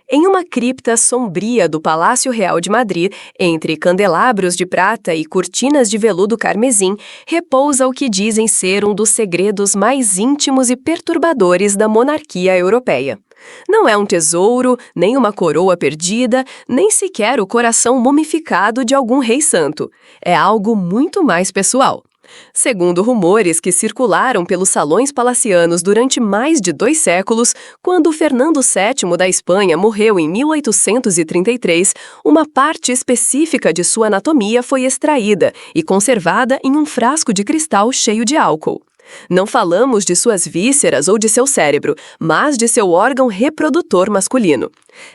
Em uma cripta sombria do Palácio Real de Madrid, entre candelabros de prata e cortinas de veludo carmesim, repousa o que dizem ser um dos segredos mais íntimos e perturbadores da monarquia europeia. Não é um tesouro, nem uma coroa perdida, nem sequer o coração mumificado de algum rei santo. É algo muito mais pessoal. Segundo rumores que circularam pelos salões palacianos durante mais de 2 séculos, quando Fernando VII da Espanha morreu em 1833, uma parte específica de sua anatomia foi extraída e conservada em um frasco de cristal cheio de álcool. Não falamos de suas vísceras ou de seu cérebro, mas de seu órgão reprodutor masculino.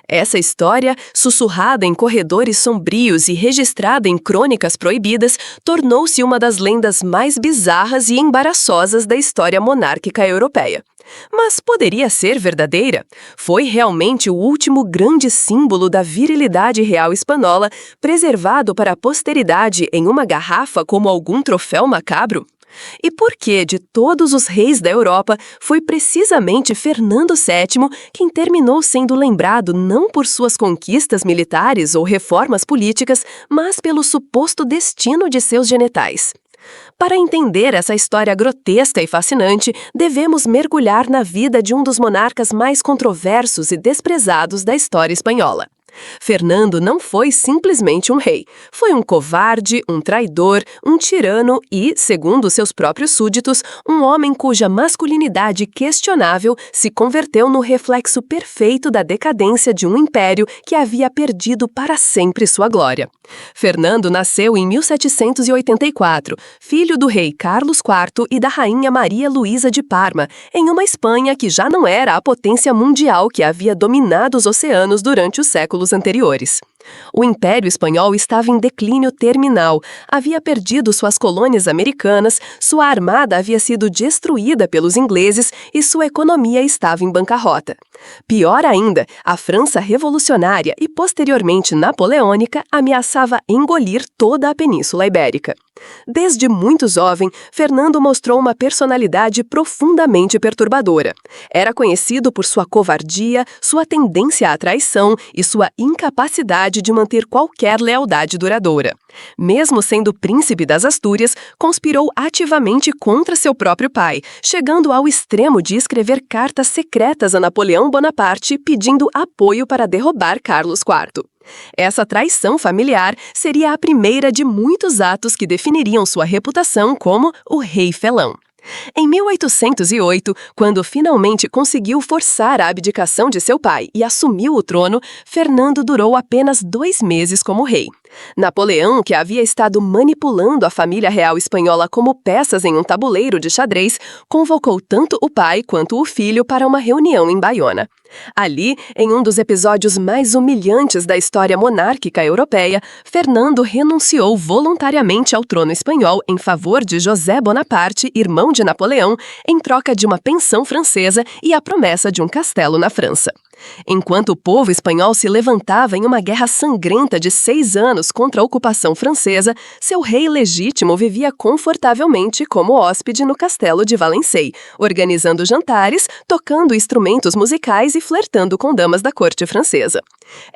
Essa história, sussurrada em corredores sombrios e registrada em crônicas proibidas, tornou-se uma das lendas mais bizarras e embaraçosas da história monárquica europeia. Mas poderia ser verdadeira? Foi realmente o último grande símbolo da virilidade real espanhola, preservado para a posteridade em uma garrafa como algum troféu macabro? E por que, de todos os reis da Europa, foi precisamente Fernando VII quem terminou sendo lembrado não por suas conquistas militares ou reformas políticas, mas pelo suposto destino de seus genitais? Para entender essa história grotesca e fascinante, devemos mergulhar na vida de um dos monarcas mais controversos e desprezados da história espanhola. Fernando não foi simplesmente um rei. Foi um covarde, um traidor, um tirano e, segundo seus próprios súditos, um homem cuja masculinidade questionável se converteu no reflexo perfeito da decadência de um império que havia perdido para sempre sua glória. Fernando nasceu em 1784, filho do rei Carlos IV e da rainha Maria Luísa de Parma, em uma Espanha que já não era a potência mundial que havia dominado os oceanos durante os séculos anteriores. O Império Espanhol estava em declínio terminal, havia perdido suas colônias americanas, sua armada havia sido destruída pelos ingleses e sua economia estava em bancarrota. Pior ainda, a França revolucionária e posteriormente napoleônica ameaçava engolir toda a Península Ibérica. Desde muito jovem, Fernando mostrou uma personalidade profundamente perturbadora. Era conhecido por sua covardia, sua tendência à traição e sua incapacidade de manter qualquer lealdade duradoura. Mesmo sendo príncipe das Astúrias, conspirou ativamente contra seu próprio pai, chegando ao extremo de escrever cartas secretas a Napoleão Bonaparte pedindo apoio para derrubar Carlos IV. Essa traição familiar seria a primeira de muitos atos que definiriam sua reputação como o rei felão. Em 1808, quando finalmente conseguiu forçar a abdicação de seu pai e assumiu o trono, Fernando durou apenas 2 meses como rei. Napoleão, que havia estado manipulando a família real espanhola como peças em um tabuleiro de xadrez, convocou tanto o pai quanto o filho para uma reunião em Baiona. Ali, em um dos episódios mais humilhantes da história monárquica europeia, Fernando renunciou voluntariamente ao trono espanhol em favor de José Bonaparte, irmão de Napoleão, em troca de uma pensão francesa e a promessa de um castelo na França. Enquanto o povo espanhol se levantava em uma guerra sangrenta de 6 anos contra a ocupação francesa, seu rei legítimo vivia confortavelmente como hóspede no castelo de Valencey, organizando jantares, tocando instrumentos musicais e flertando com damas da corte francesa.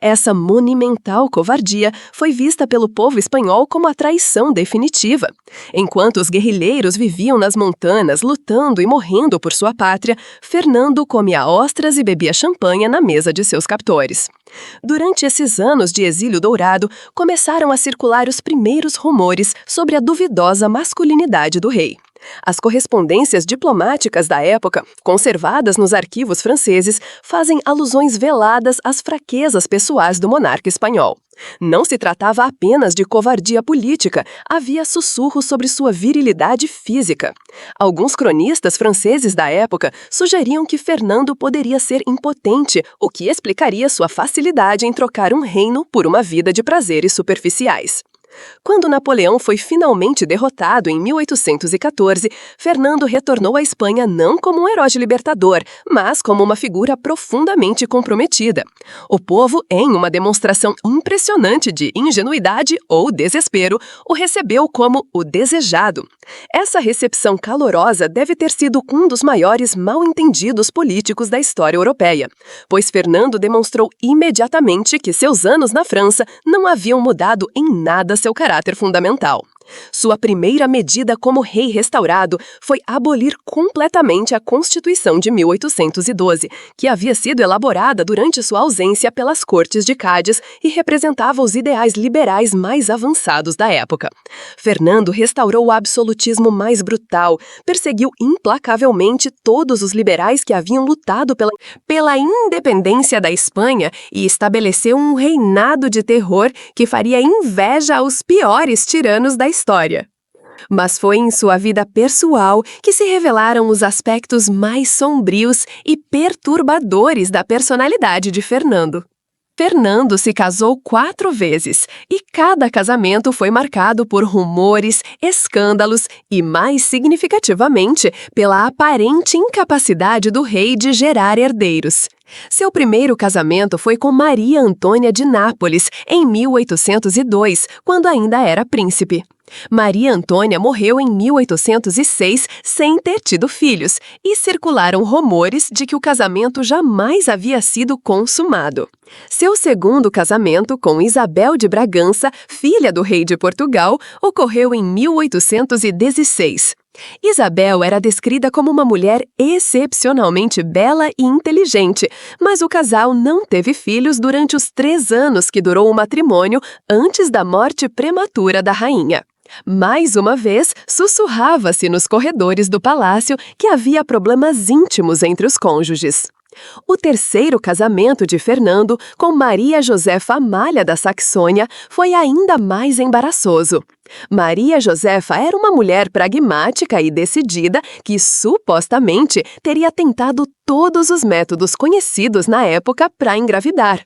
Essa monumental covardia foi vista pelo povo espanhol como a traição definitiva. Enquanto os guerrilheiros viviam nas montanas, lutando e morrendo por sua pátria, Fernando comia ostras e bebia champanhe na mesa de seus captores. Durante esses anos de exílio dourado, começaram a circular os primeiros rumores sobre a duvidosa masculinidade do rei. As correspondências diplomáticas da época, conservadas nos arquivos franceses, fazem alusões veladas às fraquezas pessoais do monarca espanhol. Não se tratava apenas de covardia política, havia sussurros sobre sua virilidade física. Alguns cronistas franceses da época sugeriam que Fernando poderia ser impotente, o que explicaria sua facilidade em trocar um reino por uma vida de prazeres superficiais. Quando Napoleão foi finalmente derrotado em 1814, Fernando retornou à Espanha não como um herói libertador, mas como uma figura profundamente comprometida. O povo, em uma demonstração impressionante de ingenuidade ou desespero, o recebeu como o desejado. Essa recepção calorosa deve ter sido um dos maiores mal-entendidos políticos da história europeia, pois Fernando demonstrou imediatamente que seus anos na França não haviam mudado em nada seu caráter fundamental. Sua primeira medida como rei restaurado foi abolir completamente a Constituição de 1812, que havia sido elaborada durante sua ausência pelas Cortes de Cádiz e representava os ideais liberais mais avançados da época. Fernando restaurou o absolutismo mais brutal, perseguiu implacavelmente todos os liberais que haviam lutado pela independência da Espanha e estabeleceu um reinado de terror que faria inveja aos piores tiranos da história. Mas foi em sua vida pessoal que se revelaram os aspectos mais sombrios e perturbadores da personalidade de Fernando. Fernando se casou 4 vezes e cada casamento foi marcado por rumores, escândalos e, mais significativamente, pela aparente incapacidade do rei de gerar herdeiros. Seu primeiro casamento foi com Maria Antônia de Nápoles, em 1802, quando ainda era príncipe. Maria Antônia morreu em 1806 sem ter tido filhos, e circularam rumores de que o casamento jamais havia sido consumado. Seu segundo casamento, com Isabel de Bragança, filha do rei de Portugal, ocorreu em 1816. Isabel era descrita como uma mulher excepcionalmente bela e inteligente, mas o casal não teve filhos durante os 3 anos que durou o matrimônio antes da morte prematura da rainha. Mais uma vez, sussurrava-se nos corredores do palácio que havia problemas íntimos entre os cônjuges. O terceiro casamento de Fernando, com Maria Josefa Amália da Saxônia, foi ainda mais embaraçoso. Maria Josefa era uma mulher pragmática e decidida que, supostamente, teria tentado todos os métodos conhecidos na época para engravidar.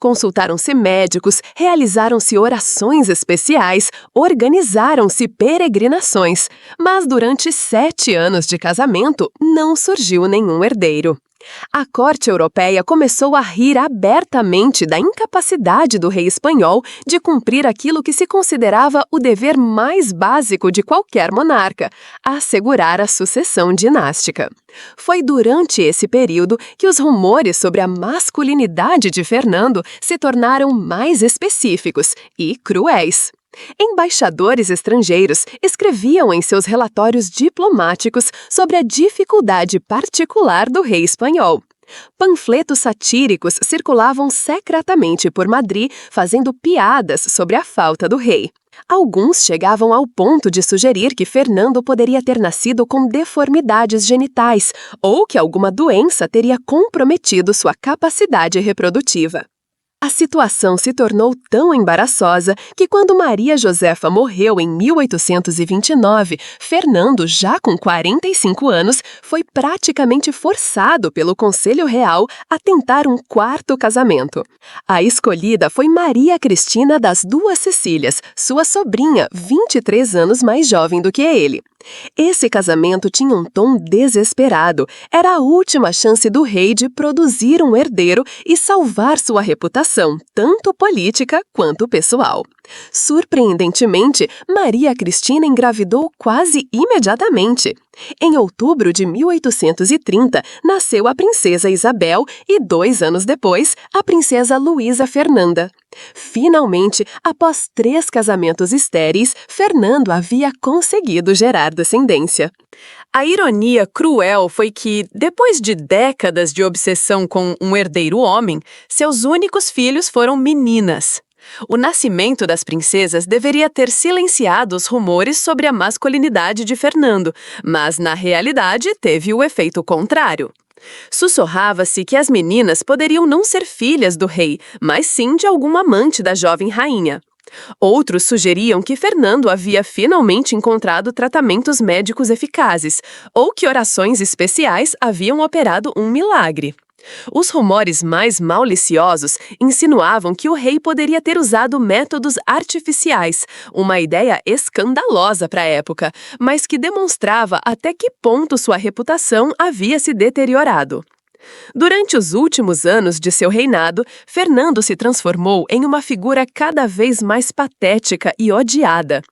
Consultaram-se médicos, realizaram-se orações especiais, organizaram-se peregrinações, mas durante 7 anos de casamento não surgiu nenhum herdeiro. A corte europeia começou a rir abertamente da incapacidade do rei espanhol de cumprir aquilo que se considerava o dever mais básico de qualquer monarca, assegurar a sucessão dinástica. Foi durante esse período que os rumores sobre a masculinidade de Fernando se tornaram mais específicos e cruéis. Embaixadores estrangeiros escreviam em seus relatórios diplomáticos sobre a dificuldade particular do rei espanhol. Panfletos satíricos circulavam secretamente por Madrid, fazendo piadas sobre a falta do rei. Alguns chegavam ao ponto de sugerir que Fernando poderia ter nascido com deformidades genitais ou que alguma doença teria comprometido sua capacidade reprodutiva. A situação se tornou tão embaraçosa que, quando Maria Josefa morreu em 1829, Fernando, já com 45 anos, foi praticamente forçado pelo Conselho Real a tentar um 4º casamento. A escolhida foi Maria Cristina das Duas Cecílias, sua sobrinha, 23 anos mais jovem do que ele. Esse casamento tinha um tom desesperado. Era a última chance do rei de produzir um herdeiro e salvar sua reputação, tanto política quanto pessoal. Surpreendentemente, Maria Cristina engravidou quase imediatamente. Em outubro de 1830, nasceu a princesa Isabel e, 2 anos depois, a princesa Luísa Fernanda. Finalmente, após 3 casamentos estéreis, Fernando havia conseguido gerar descendência. A ironia cruel foi que, depois de décadas de obsessão com um herdeiro homem, seus únicos filhos foram meninas. O nascimento das princesas deveria ter silenciado os rumores sobre a masculinidade de Fernando, mas, na realidade, teve o efeito contrário. Sussurrava-se que as meninas poderiam não ser filhas do rei, mas sim de algum amante da jovem rainha. Outros sugeriam que Fernando havia finalmente encontrado tratamentos médicos eficazes, ou que orações especiais haviam operado um milagre. Os rumores mais maliciosos insinuavam que o rei poderia ter usado métodos artificiais, uma ideia escandalosa para a época, mas que demonstrava até que ponto sua reputação havia se deteriorado. Durante os últimos anos de seu reinado, Fernando se transformou em uma figura cada vez mais patética e odiada.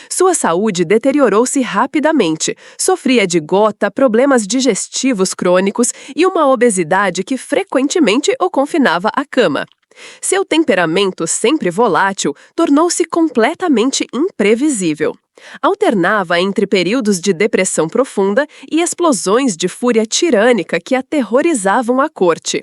Sua saúde deteriorou-se rapidamente, sofria de gota, problemas digestivos crônicos e uma obesidade que frequentemente o confinava à cama. Seu temperamento, sempre volátil, tornou-se completamente imprevisível. Alternava entre períodos de depressão profunda e explosões de fúria tirânica que aterrorizavam a corte.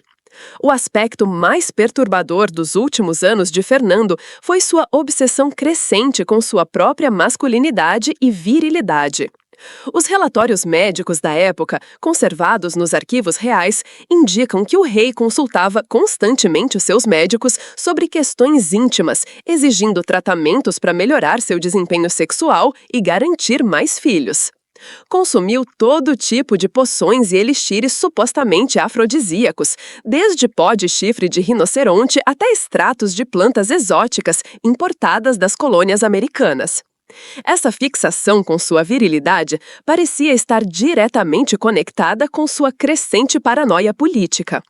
O aspecto mais perturbador dos últimos anos de Fernando foi sua obsessão crescente com sua própria masculinidade e virilidade. Os relatórios médicos da época, conservados nos arquivos reais, indicam que o rei consultava constantemente os seus médicos sobre questões íntimas, exigindo tratamentos para melhorar seu desempenho sexual e garantir mais filhos. Consumiu todo tipo de poções e elixires supostamente afrodisíacos, desde pó de chifre de rinoceronte até extratos de plantas exóticas importadas das colônias americanas. Essa fixação com sua virilidade parecia estar diretamente conectada com sua crescente paranoia política.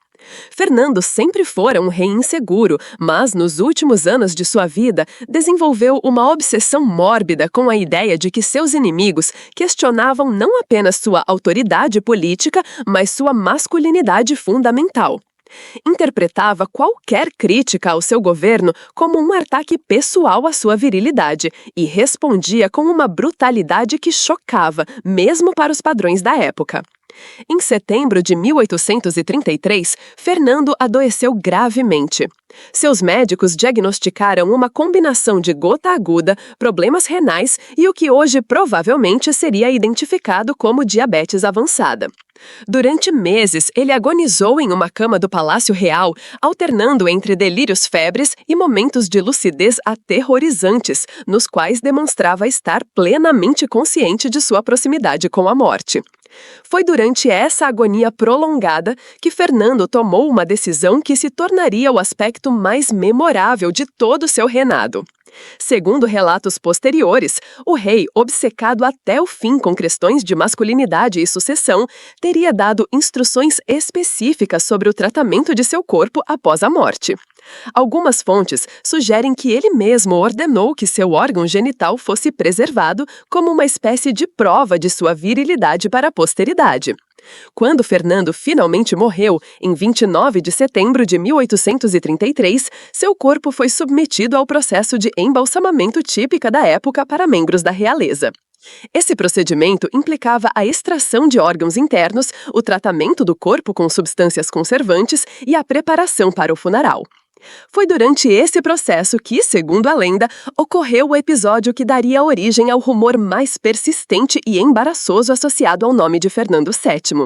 Fernando sempre fora um rei inseguro, mas nos últimos anos de sua vida desenvolveu uma obsessão mórbida com a ideia de que seus inimigos questionavam não apenas sua autoridade política, mas sua masculinidade fundamental. Interpretava qualquer crítica ao seu governo como um ataque pessoal à sua virilidade e respondia com uma brutalidade que chocava, mesmo para os padrões da época. Em setembro de 1833, Fernando adoeceu gravemente. Seus médicos diagnosticaram uma combinação de gota aguda, problemas renais e o que hoje provavelmente seria identificado como diabetes avançada. Durante meses, ele agonizou em uma cama do Palácio Real, alternando entre delírios febres e momentos de lucidez aterrorizantes, nos quais demonstrava estar plenamente consciente de sua proximidade com a morte. Foi durante essa agonia prolongada que Fernando tomou uma decisão que se tornaria o aspecto mais memorável de todo seu reinado. Segundo relatos posteriores, o rei, obcecado até o fim com questões de masculinidade e sucessão, teria dado instruções específicas sobre o tratamento de seu corpo após a morte. Algumas fontes sugerem que ele mesmo ordenou que seu órgão genital fosse preservado como uma espécie de prova de sua virilidade para a posteridade. Quando Fernando finalmente morreu, em 29 de setembro de 1833, seu corpo foi submetido ao processo de embalsamamento típica da época para membros da realeza. Esse procedimento implicava a extração de órgãos internos, o tratamento do corpo com substâncias conservantes e a preparação para o funeral. Foi durante esse processo que, segundo a lenda, ocorreu o episódio que daria origem ao rumor mais persistente e embaraçoso associado ao nome de Fernando VII.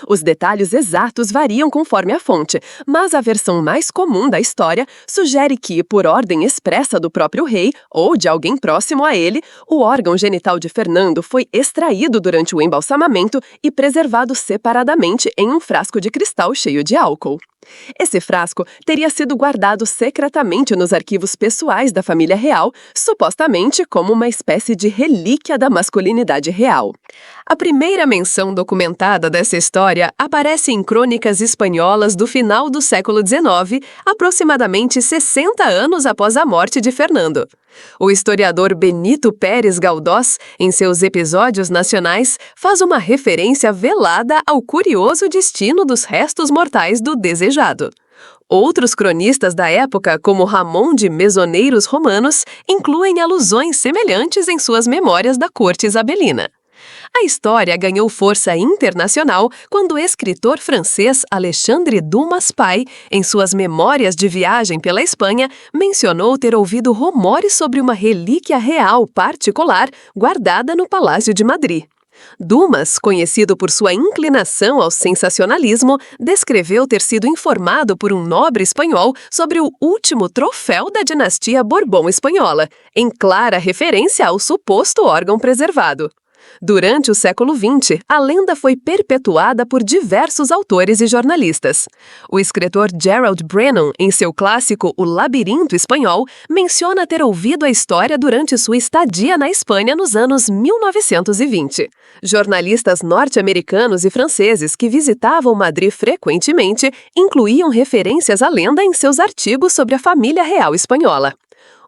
Os detalhes exatos variam conforme a fonte, mas a versão mais comum da história sugere que, por ordem expressa do próprio rei ou de alguém próximo a ele, o órgão genital de Fernando foi extraído durante o embalsamamento e preservado separadamente em um frasco de cristal cheio de álcool. Esse frasco teria sido guardado secretamente nos arquivos pessoais da família real, supostamente como uma espécie de relíquia da masculinidade real. A primeira menção documentada dessa história aparece em crônicas espanholas do final do século XIX, aproximadamente 60 anos após a morte de Fernando. O historiador Benito Pérez Galdós, em seus Episódios Nacionais, faz uma referência velada ao curioso destino dos restos mortais do desejado. Outros cronistas da época, como Ramon de Mesoneiros Romanos, incluem alusões semelhantes em suas memórias da corte isabelina. A história ganhou força internacional quando o escritor francês Alexandre Dumas Pai, em suas memórias de viagem pela Espanha, mencionou ter ouvido rumores sobre uma relíquia real particular guardada no Palácio de Madrid. Dumas, conhecido por sua inclinação ao sensacionalismo, descreveu ter sido informado por um nobre espanhol sobre o último troféu da dinastia Borbão espanhola, em clara referência ao suposto órgão preservado. Durante o século XX, a lenda foi perpetuada por diversos autores e jornalistas. O escritor Gerald Brennan, em seu clássico O Labirinto Espanhol, menciona ter ouvido a história durante sua estadia na Espanha nos anos 1920. Jornalistas norte-americanos e franceses que visitavam Madrid frequentemente incluíam referências à lenda em seus artigos sobre a família real espanhola.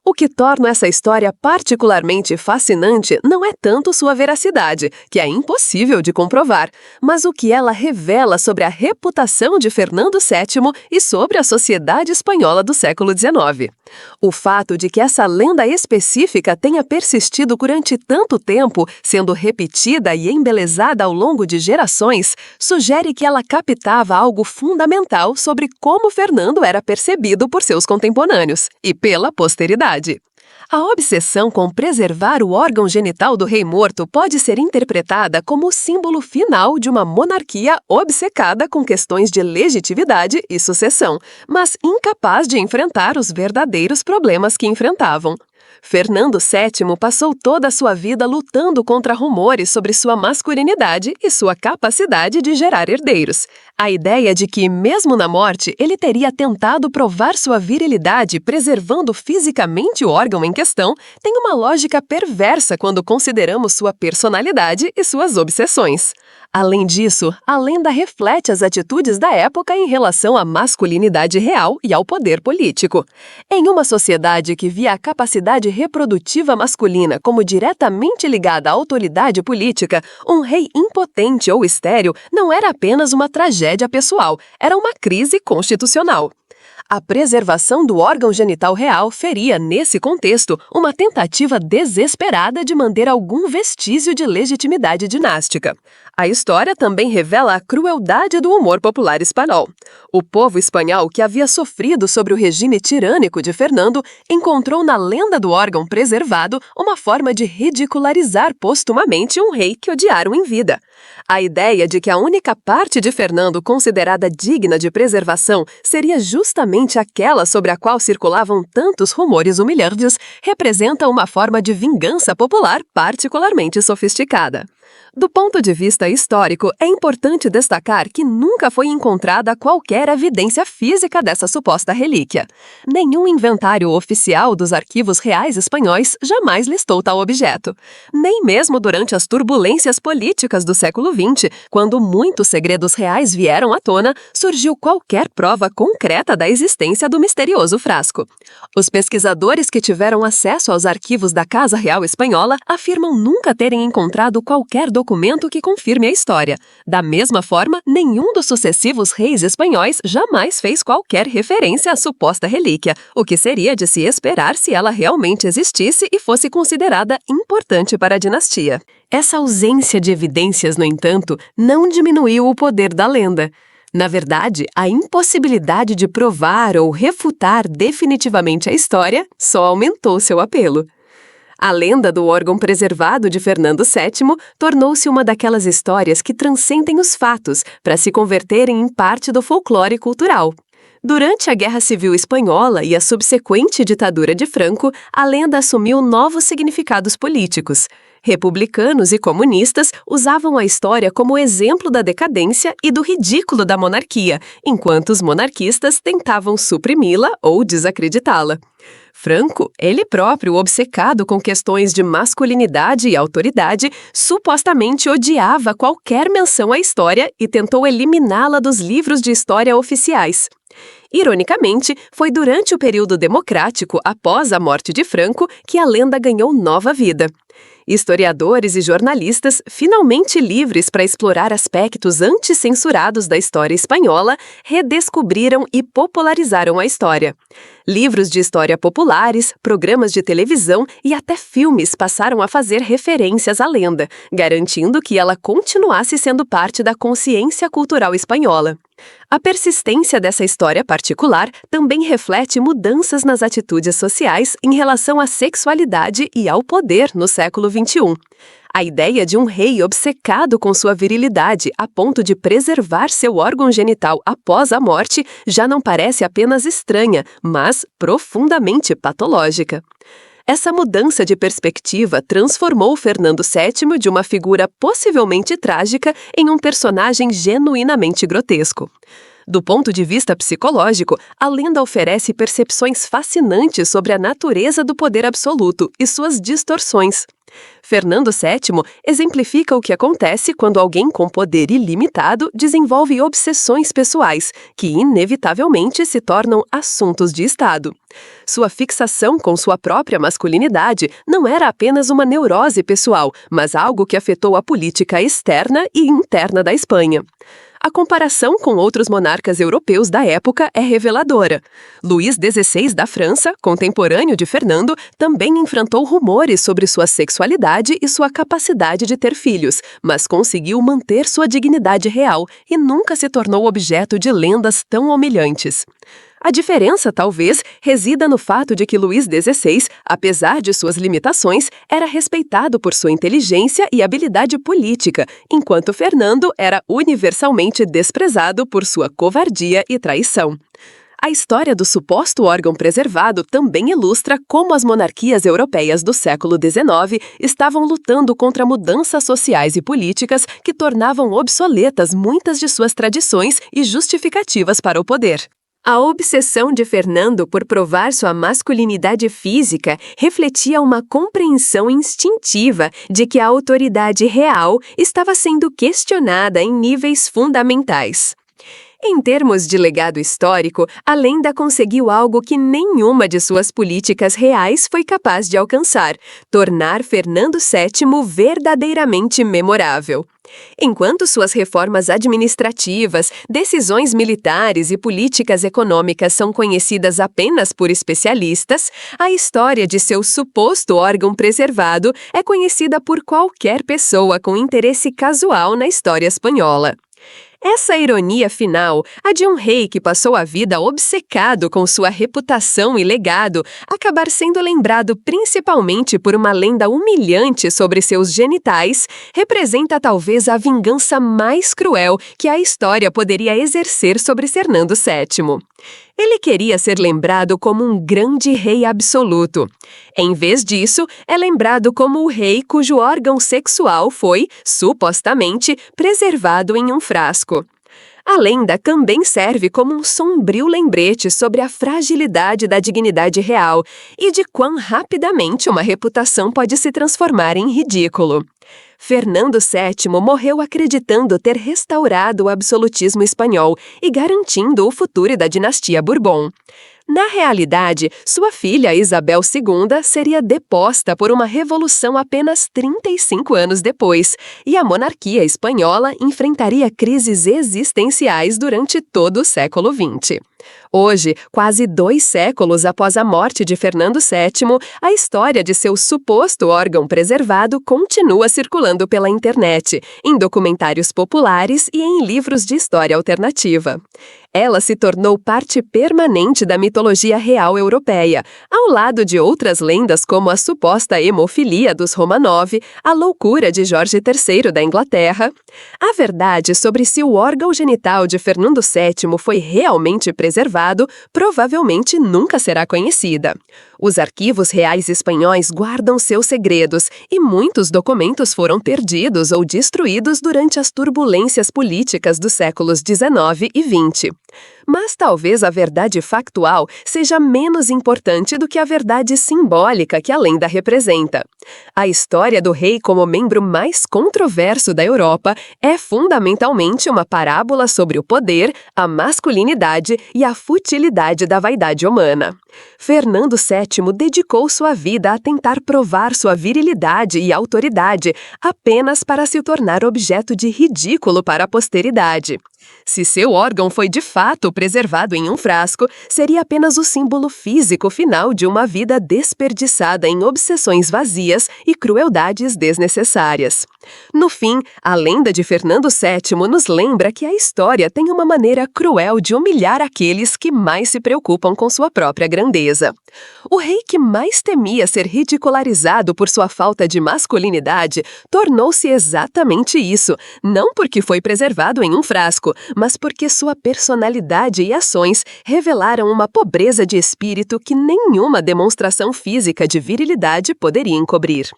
O que torna essa história particularmente fascinante não é tanto sua veracidade, que é impossível de comprovar, mas o que ela revela sobre a reputação de Fernando VII e sobre a sociedade espanhola do século XIX. O fato de que essa lenda específica tenha persistido durante tanto tempo, sendo repetida e embelezada ao longo de gerações, sugere que ela captava algo fundamental sobre como Fernando era percebido por seus contemporâneos e pela posteridade. A obsessão com preservar o órgão genital do rei morto pode ser interpretada como o símbolo final de uma monarquia obcecada com questões de legitimidade e sucessão, mas incapaz de enfrentar os verdadeiros problemas que enfrentavam. Fernando VII passou toda a sua vida lutando contra rumores sobre sua masculinidade e sua capacidade de gerar herdeiros. A ideia de que, mesmo na morte, ele teria tentado provar sua virilidade preservando fisicamente o órgão em questão tem uma lógica perversa quando consideramos sua personalidade e suas obsessões. Além disso, a lenda reflete as atitudes da época em relação à masculinidade real e ao poder político. Em uma sociedade que via a capacidade reprodutiva masculina como diretamente ligada à autoridade política, um rei impotente ou estéril não era apenas uma tragédia pessoal, era uma crise constitucional. A preservação do órgão genital real feria, nesse contexto, uma tentativa desesperada de manter algum vestígio de legitimidade dinástica. A história também revela a crueldade do humor popular espanhol. O povo espanhol, que havia sofrido sobre o regime tirânico de Fernando, encontrou na lenda do órgão preservado uma forma de ridicularizar postumamente um rei que odiaram em vida. A ideia de que a única parte de Fernando considerada digna de preservação seria justamente aquela sobre a qual circulavam tantos rumores humilhantes representa uma forma de vingança popular particularmente sofisticada. Do ponto de vista histórico, é importante destacar que nunca foi encontrada qualquer evidência física dessa suposta relíquia. Nenhum inventário oficial dos arquivos reais espanhóis jamais listou tal objeto. Nem mesmo durante as turbulências políticas do século XX, quando muitos segredos reais vieram à tona, surgiu qualquer prova concreta da existência do misterioso frasco. Os pesquisadores que tiveram acesso aos arquivos da Casa Real Espanhola afirmam nunca terem encontrado qualquer documento que confirme a história. Da mesma forma, nenhum dos sucessivos reis espanhóis jamais fez qualquer referência à suposta relíquia, o que seria de se esperar se ela realmente existisse e fosse considerada importante para a dinastia. Essa ausência de evidências, no entanto, não diminuiu o poder da lenda. Na verdade, a impossibilidade de provar ou refutar definitivamente a história só aumentou seu apelo. A lenda do órgão preservado de Fernando VII tornou-se uma daquelas histórias que transcendem os fatos para se converterem em parte do folclore cultural. Durante a Guerra Civil Espanhola e a subsequente ditadura de Franco, a lenda assumiu novos significados políticos. Republicanos e comunistas usavam a história como exemplo da decadência e do ridículo da monarquia, enquanto os monarquistas tentavam suprimi-la ou desacreditá-la. Franco, ele próprio obcecado com questões de masculinidade e autoridade, supostamente odiava qualquer menção à história e tentou eliminá-la dos livros de história oficiais. Ironicamente, foi durante o período democrático, após a morte de Franco, que a lenda ganhou nova vida. Historiadores e jornalistas, finalmente livres para explorar aspectos anticensurados da história espanhola, redescobriram e popularizaram a história. Livros de história populares, programas de televisão e até filmes passaram a fazer referências à lenda, garantindo que ela continuasse sendo parte da consciência cultural espanhola. A persistência dessa história particular também reflete mudanças nas atitudes sociais em relação à sexualidade e ao poder no século XXI. A ideia de um rei obcecado com sua virilidade a ponto de preservar seu órgão genital após a morte já não parece apenas estranha, mas profundamente patológica. Essa mudança de perspectiva transformou Fernando VII de uma figura possivelmente trágica em um personagem genuinamente grotesco. Do ponto de vista psicológico, a lenda oferece percepções fascinantes sobre a natureza do poder absoluto e suas distorções. Fernando VII exemplifica o que acontece quando alguém com poder ilimitado desenvolve obsessões pessoais, que inevitavelmente se tornam assuntos de Estado. Sua fixação com sua própria masculinidade não era apenas uma neurose pessoal, mas algo que afetou a política externa e interna da Espanha. A comparação com outros monarcas europeus da época é reveladora. Luís XVI da França, contemporâneo de Fernando, também enfrentou rumores sobre sua sexualidade e sua capacidade de ter filhos, mas conseguiu manter sua dignidade real e nunca se tornou objeto de lendas tão humilhantes. A diferença, talvez, resida no fato de que Luís XVI, apesar de suas limitações, era respeitado por sua inteligência e habilidade política, enquanto Fernando era universalmente desprezado por sua covardia e traição. A história do suposto órgão preservado também ilustra como as monarquias europeias do século XIX estavam lutando contra mudanças sociais e políticas que tornavam obsoletas muitas de suas tradições e justificativas para o poder. A obsessão de Fernando por provar sua masculinidade física refletia uma compreensão instintiva de que a autoridade real estava sendo questionada em níveis fundamentais. Em termos de legado histórico, a lenda conseguiu algo que nenhuma de suas políticas reais foi capaz de alcançar: tornar Fernando VII verdadeiramente memorável. Enquanto suas reformas administrativas, decisões militares e políticas econômicas são conhecidas apenas por especialistas, a história de seu suposto órgão preservado é conhecida por qualquer pessoa com interesse casual na história espanhola. Essa ironia final, a de um rei que passou a vida obcecado com sua reputação e legado, acabar sendo lembrado principalmente por uma lenda humilhante sobre seus genitais, representa talvez a vingança mais cruel que a história poderia exercer sobre Fernando VII. Ele queria ser lembrado como um grande rei absoluto. Em vez disso, é lembrado como o rei cujo órgão sexual foi, supostamente, preservado em um frasco. A lenda também serve como um sombrio lembrete sobre a fragilidade da dignidade real e de quão rapidamente uma reputação pode se transformar em ridículo. Fernando VII morreu acreditando ter restaurado o absolutismo espanhol e garantindo o futuro da dinastia Bourbon. Na realidade, sua filha Isabel II seria deposta por uma revolução apenas 35 anos depois, e a monarquia espanhola enfrentaria crises existenciais durante todo o século XX. Hoje, quase 2 séculos após a morte de Fernando VII, a história de seu suposto órgão preservado continua circulando pela internet, em documentários populares e em livros de história alternativa. Ela se tornou parte permanente da mitologia real europeia, ao lado de outras lendas como a suposta hemofilia dos Romanov, a loucura de Jorge III da Inglaterra. A verdade sobre se o órgão genital de Fernando VII foi realmente preservado provavelmente nunca será conhecida. Os arquivos reais espanhóis guardam seus segredos e muitos documentos foram perdidos ou destruídos durante as turbulências políticas dos séculos XIX e XX. Mas talvez a verdade factual seja menos importante do que a verdade simbólica que a lenda representa. A história do rei como membro mais controverso da Europa é fundamentalmente uma parábola sobre o poder, a masculinidade e a futilidade da vaidade humana. Fernando VII dedicou sua vida a tentar provar sua virilidade e autoridade apenas para se tornar objeto de ridículo para a posteridade. Se seu órgão foi de fato preservado em um frasco, seria apenas o símbolo físico final de uma vida desperdiçada em obsessões vazias e crueldades desnecessárias. No fim, a lenda de Fernando VII nos lembra que a história tem uma maneira cruel de humilhar aqueles que mais se preocupam com sua própria grandeza. O rei que mais temia ser ridicularizado por sua falta de masculinidade tornou-se exatamente isso, não porque foi preservado em um frasco, mas porque sua personalidade e ações revelaram uma pobreza de espírito que nenhuma demonstração física de virilidade poderia encobrir.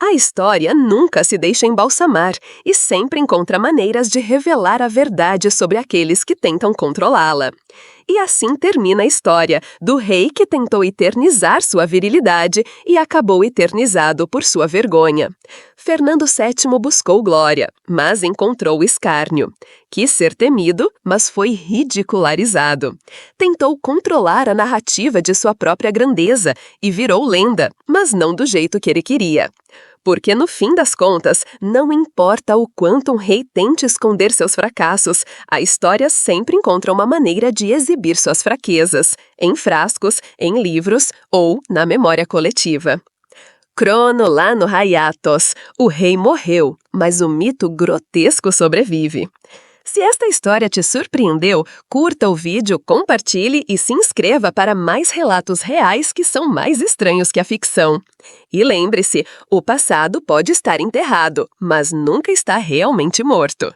A história nunca se deixa embalsamar e sempre encontra maneiras de revelar a verdade sobre aqueles que tentam controlá-la. E assim termina a história do rei que tentou eternizar sua virilidade e acabou eternizado por sua vergonha. Fernando VII buscou glória, mas encontrou escárnio. Quis ser temido, mas foi ridicularizado. Tentou controlar a narrativa de sua própria grandeza e virou lenda, mas não do jeito que ele queria. Porque, no fim das contas, não importa o quanto um rei tente esconder seus fracassos, a história sempre encontra uma maneira de exibir suas fraquezas, em frascos, em livros ou na memória coletiva. Crono Lano Hayatos. O rei morreu, mas o mito grotesco sobrevive. Se esta história te surpreendeu, curta o vídeo, compartilhe e se inscreva para mais relatos reais que são mais estranhos que a ficção. E lembre-se, o passado pode estar enterrado, mas nunca está realmente morto.